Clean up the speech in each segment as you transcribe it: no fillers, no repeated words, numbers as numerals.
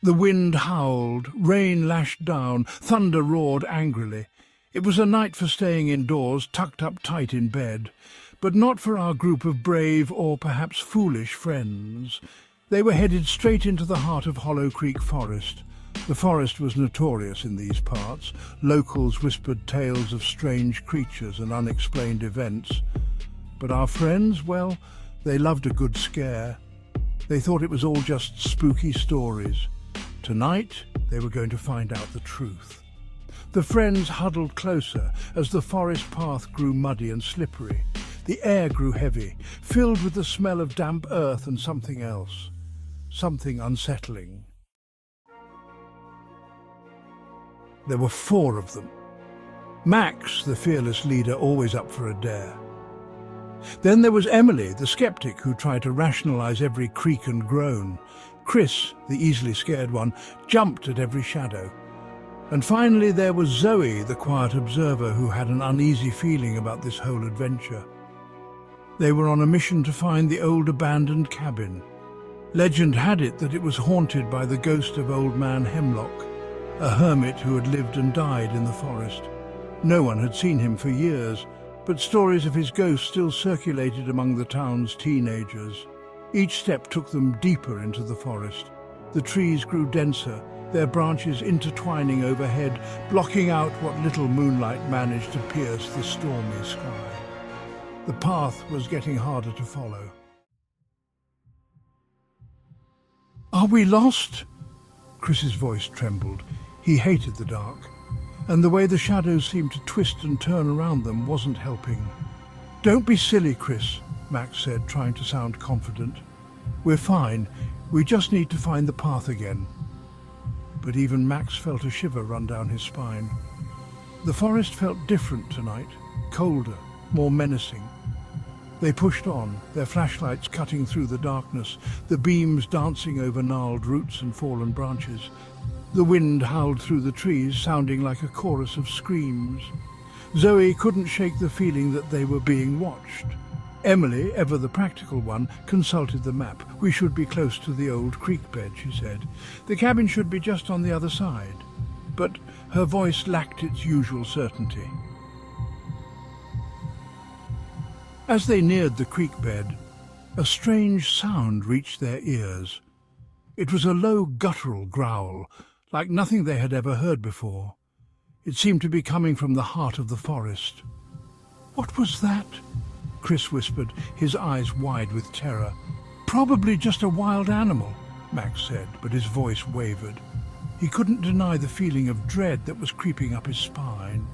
The wind howled, rain lashed down, thunder roared angrily. It was a night for staying indoors, tucked up tight in bed, but not for our group of brave or perhaps foolish friends. They were headed straight into the heart of Hollow Creek Forest. The forest was notorious in these parts. Locals whispered tales of strange creatures and unexplained events. But our friends, well, they loved a good scare. They thought it was all just spooky stories. Tonight, they were going to find out the truth. The friends huddled closer as the forest path grew muddy and slippery. The air grew heavy, filled with the smell of damp earth and something else. Something unsettling. There were 4 of them. Max, the fearless leader, always up for a dare. Then there was Emily, the skeptic who tried to rationalize every creak and groan. Chris, the easily scared one, jumped at every shadow. And finally there was Zoe, the quiet observer who had an uneasy feeling about this whole adventure. They were on a mission to find the old abandoned cabin. Legend had it that it was haunted by the ghost of Old Man Hemlock, a hermit who had lived and died in the forest. No one had seen him for years, but stories of his ghost still circulated among the town's teenagers. Each step took them deeper into the forest. The trees grew denser, their branches intertwining overhead, blocking out what little moonlight managed to pierce the stormy sky. The path was getting harder to follow. "Are we lost?" Chris's voice trembled. He hated the dark, and the way the shadows seemed to twist and turn around them wasn't helping. "Don't be silly, Chris," Max said, trying to sound confident. "We're fine. We just need to find the path again." But even Max felt a shiver run down his spine. The forest felt different tonight, colder, more menacing. They pushed on, their flashlights cutting through the darkness, the beams dancing over gnarled roots and fallen branches. The wind howled through the trees, sounding like a chorus of screams. Zoe couldn't shake the feeling that they were being watched. Emily, ever the practical one, consulted the map. "We should be close to the old creek bed," she said. "The cabin should be just on the other side." But her voice lacked its usual certainty. As they neared the creek bed, a strange sound reached their ears. It was a low guttural growl, like nothing they had ever heard before. It seemed to be coming from the heart of the forest. "What was that?" Chris whispered, his eyes wide with terror. "Probably just a wild animal," Max said, but his voice wavered. He couldn't deny the feeling of dread that was creeping up his spine.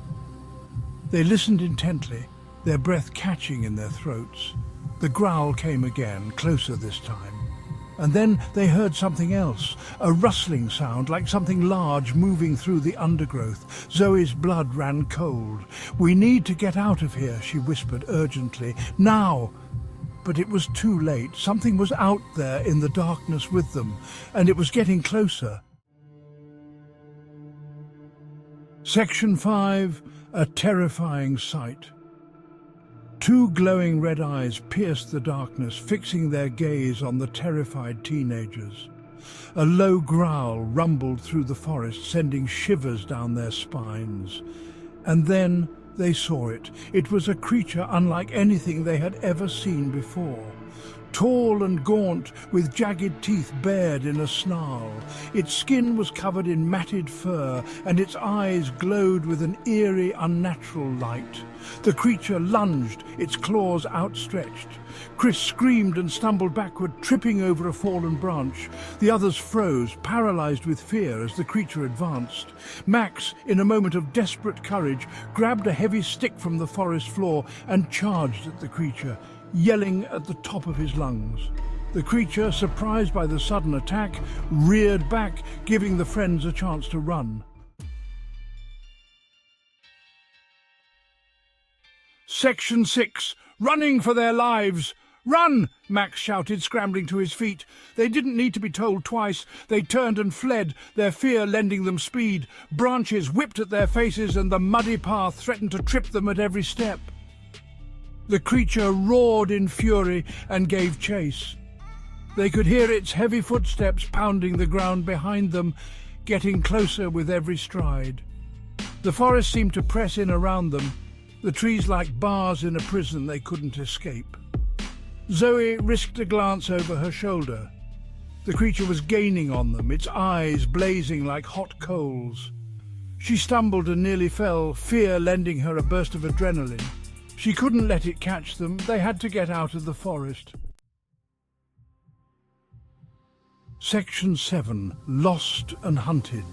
They listened intently, their breath catching in their throats. The growl came again, closer this time. And then they heard something else, a rustling sound like something large moving through the undergrowth. Zoe's blood ran cold. "We need to get out of here," she whispered urgently. "Now!" But it was too late. Something was out there in the darkness with them, and it was getting closer. Section 5. A terrifying sight. 2 glowing red eyes pierced the darkness, fixing their gaze on the terrified teenagers. A low growl rumbled through the forest, sending shivers down their spines. And then they saw it. It was a creature unlike anything they had ever seen before. Tall and gaunt, with jagged teeth bared in a snarl. Its skin was covered in matted fur, and its eyes glowed with an eerie, unnatural light. The creature lunged, its claws outstretched. Chris screamed and stumbled backward, tripping over a fallen branch. The others froze, paralyzed with fear as the creature advanced. Max, in a moment of desperate courage, grabbed a heavy stick from the forest floor and charged at the creature, yelling at the top of his lungs. The creature, surprised by the sudden attack, reared back, giving the friends a chance to run. Section 6. Running for their lives! "Run!" Max shouted, scrambling to his feet. They didn't need to be told twice. They turned and fled, their fear lending them speed. Branches whipped at their faces, and the muddy path threatened to trip them at every step. The creature roared in fury and gave chase. They could hear its heavy footsteps pounding the ground behind them, getting closer with every stride. The forest seemed to press in around them, the trees like bars in a prison they couldn't escape. Zoe risked a glance over her shoulder. The creature was gaining on them, its eyes blazing like hot coals. She stumbled and nearly fell, fear lending her a burst of adrenaline. She couldn't let it catch them. They had to get out of the forest. Section 7. Lost and Hunted.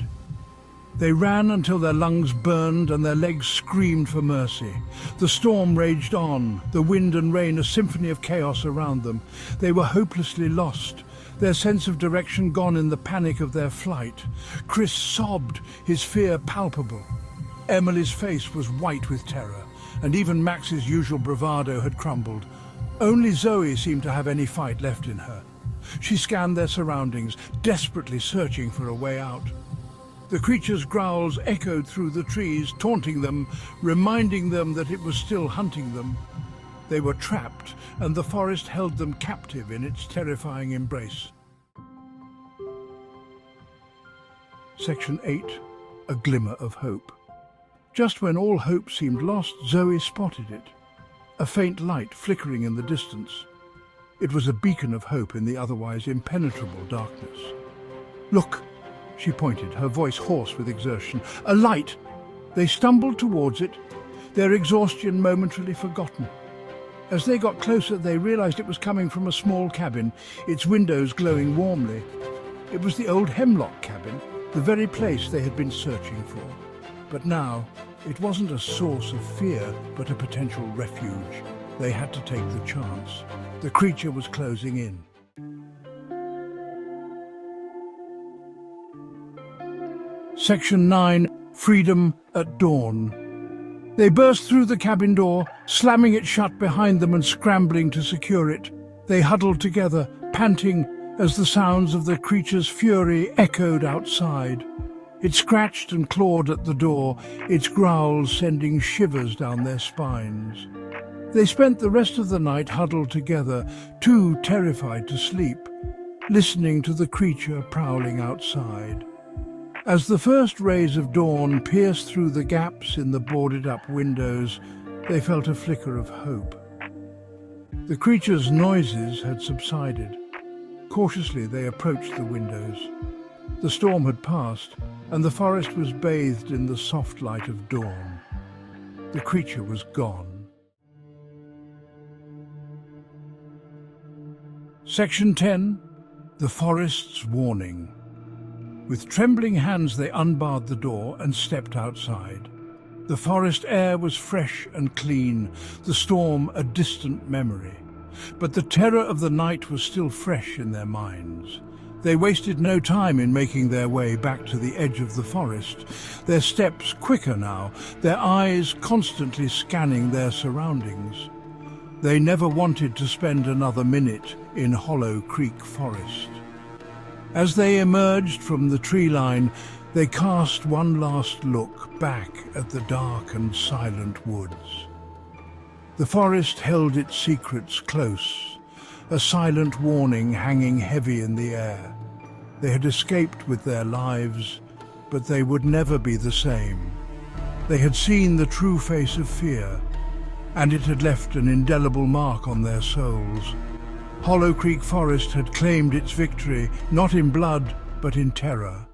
They ran until their lungs burned and their legs screamed for mercy. The storm raged on, the wind and rain a symphony of chaos around them. They were hopelessly lost, their sense of direction gone in the panic of their flight. Chris sobbed, his fear palpable. Emily's face was white with terror, and even Max's usual bravado had crumbled. Only Zoe seemed to have any fight left in her. She scanned their surroundings, desperately searching for a way out. The creature's growls echoed through the trees, taunting them, reminding them that it was still hunting them. They were trapped, and the forest held them captive in its terrifying embrace. Section 8. A Glimmer of Hope. Just when all hope seemed lost, Zoe spotted it. A faint light flickering in the distance. It was a beacon of hope in the otherwise impenetrable darkness. "Look!" She pointed, her voice hoarse with exertion. "A light!" They stumbled towards it, their exhaustion momentarily forgotten. As they got closer, they realized it was coming from a small cabin, its windows glowing warmly. It was the old Hemlock cabin, the very place they had been searching for. But now, it wasn't a source of fear, but a potential refuge. They had to take the chance. The creature was closing in. Section 9. Freedom at Dawn. They burst through the cabin door, slamming it shut behind them and scrambling to secure it. They huddled together, panting, as the sounds of the creature's fury echoed outside. It scratched and clawed at the door, its growls sending shivers down their spines. They spent the rest of the night huddled together, too terrified to sleep, listening to the creature prowling outside. As the first rays of dawn pierced through the gaps in the boarded-up windows, they felt a flicker of hope. The creature's noises had subsided. Cautiously they approached the windows. The storm had passed, and the forest was bathed in the soft light of dawn. The creature was gone. Section 10. The Forest's Warning. With trembling hands they unbarred the door and stepped outside. The forest air was fresh and clean, the storm a distant memory. But the terror of the night was still fresh in their minds. They wasted no time in making their way back to the edge of the forest, their steps quicker now, their eyes constantly scanning their surroundings. They never wanted to spend another minute in Hollow Creek Forest. As they emerged from the tree line, they cast one last look back at the dark and silent woods. The forest held its secrets close, a silent warning hanging heavy in the air. They had escaped with their lives, but they would never be the same. They had seen the true face of fear, and it had left an indelible mark on their souls. Hollow Creek Forest had claimed its victory, not in blood, but in terror.